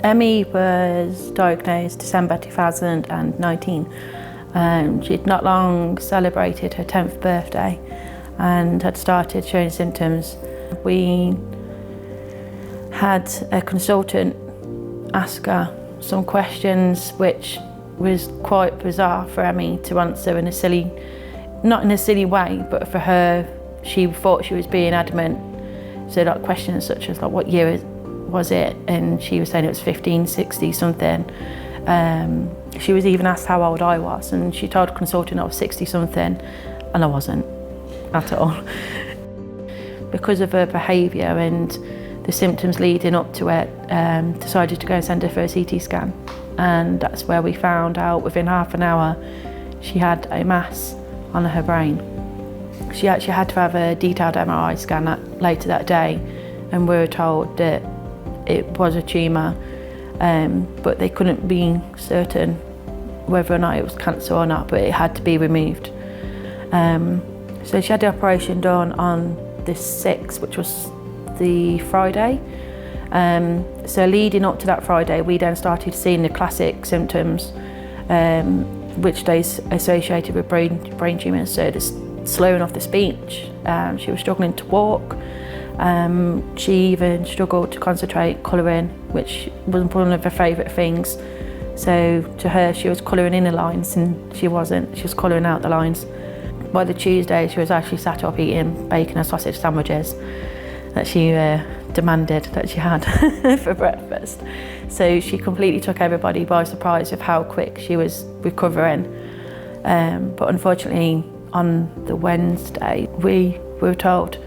Emmy was diagnosed December 2019. She'd not long celebrated her 10th birthday and had started showing symptoms. We had a consultant ask her some questions which was quite bizarre for Emmy to answer in a silly, not in a silly way, but for her, she thought she was being adamant. So like questions such as like, what year was it? And she was saying it was 1560 something. She was even asked how old I was, and she told the consultant I was 60 something, and I wasn't at all. Because of her behaviour and the symptoms leading up to it, decided to go and send her for a CT scan. And that's where we found out within half an hour she had a mass on her brain. She actually had to have a detailed MRI scan later that day, and we were told that it was a tumour, but they couldn't be certain whether or not it was cancer or not, but it had to be removed. So she had the operation done on the 6th, which was the Friday. So leading up to that Friday, we then started seeing the classic symptoms, which they associated with brain tumours. So the slowing of the speech, she was struggling to walk. She even struggled to concentrate colouring, which was one of her favourite things. So to her, she was colouring in the lines, and she wasn't. She was colouring out the lines. By the Tuesday, she was actually sat up eating bacon and sausage sandwiches that she demanded that she had for breakfast. So she completely took everybody by surprise with how quick she was recovering. But unfortunately, on the Wednesday, we were told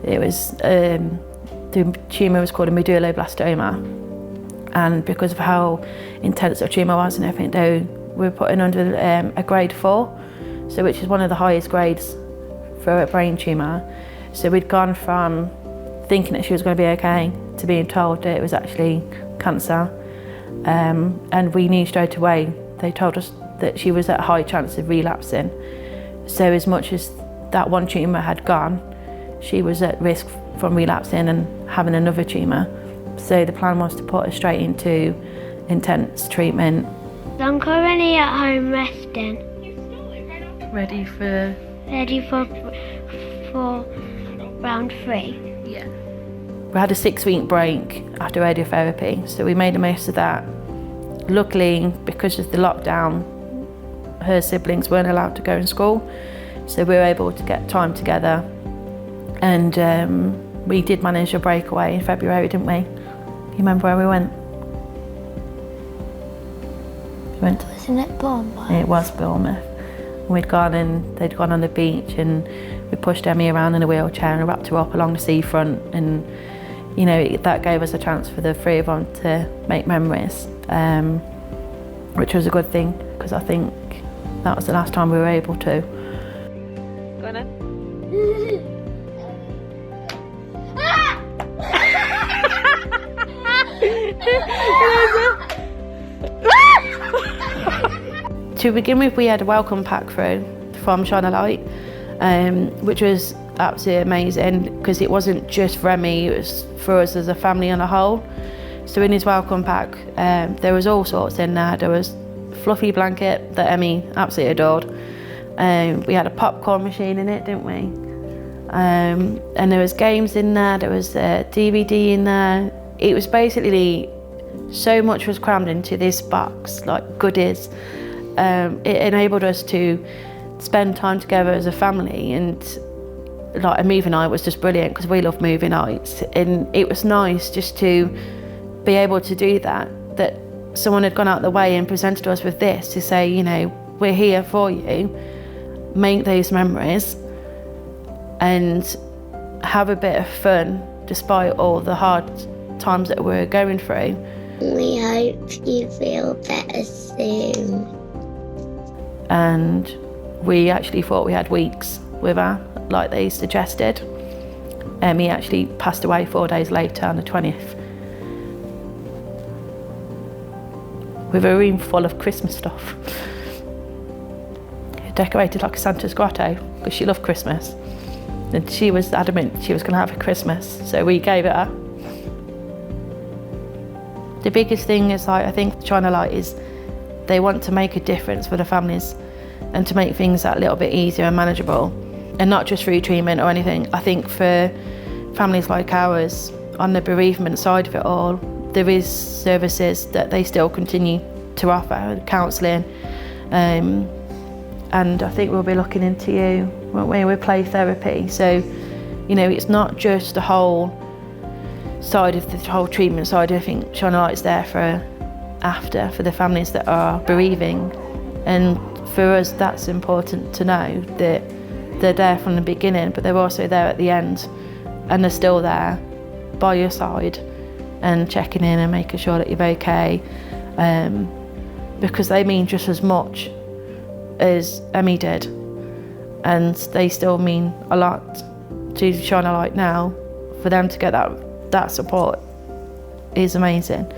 it was the tumour was called a medulloblastoma, and because of how intense the tumour was and everything, they were put in under a grade 4, so which is one of the highest grades for a brain tumour. So we'd gone from thinking that she was going to be okay to being told that it was actually cancer, and we knew straight away. They told us that she was at a high chance of relapsing. So as much as that one tumour had gone, she was at risk from relapsing and having another tumour. So the plan was to put her straight into intense treatment. I'm currently at home resting. Ready for round 3. Yeah. We had a 6-week break after radiotherapy, so we made the most of that. Luckily, because of the lockdown, her siblings weren't allowed to go in school, so we were able to get time together. And we did manage a breakaway in February, didn't we? You remember where we went? Wasn't it Bournemouth? It was Bournemouth. We'd gone and they'd gone on the beach, and we pushed Emmy around in a wheelchair and wrapped her up along the seafront, and you know, that gave us a chance for the three of them to make memories, which was a good thing, because I think that was the last time we were able to. Go on then. To begin with, we had a welcome pack through from Shine a Light, which was absolutely amazing, because it wasn't just for Emmy, it was for us as a family on a whole. So in his welcome pack, there was all sorts in there. There was a fluffy blanket that Emmy absolutely adored. We had a popcorn machine in it, didn't we? And there was games in there was a DVD in there. It was basically, so much was crammed into this box, like goodies. It enabled us to spend time together as a family, and like a movie night was just brilliant, because we love movie nights, and it was nice just to be able to do that someone had gone out of the way and presented us with this to say, you know, we're here for you, make those memories and have a bit of fun despite all the hard times that we're going through. We hope you feel better soon. And we actually thought we had weeks with her, like they suggested. Emmy actually passed away 4 days later on the 20th. With a room full of Christmas stuff. Decorated like a Santa's grotto, because she loved Christmas. And she was adamant she was going to have a Christmas, so we gave it her. The biggest thing is, like, I think Shine Light is they want to make a difference for the families and to make things that little bit easier and manageable, and not just through treatment or anything. I think for families like ours, on the bereavement side of it all, there is services that they still continue to offer, counselling, and I think we'll be looking into you, won't we, with play therapy. So, you know, it's not just the whole side of the whole treatment side. I think Shine Light's there for the families that are bereaving, and for us that's important to know, that they're there from the beginning but they're also there at the end, and they're still there by your side and checking in and making sure that you're okay, because they mean just as much as Emmy did, and they still mean a lot to Shine a Light now. For them to get that support is amazing.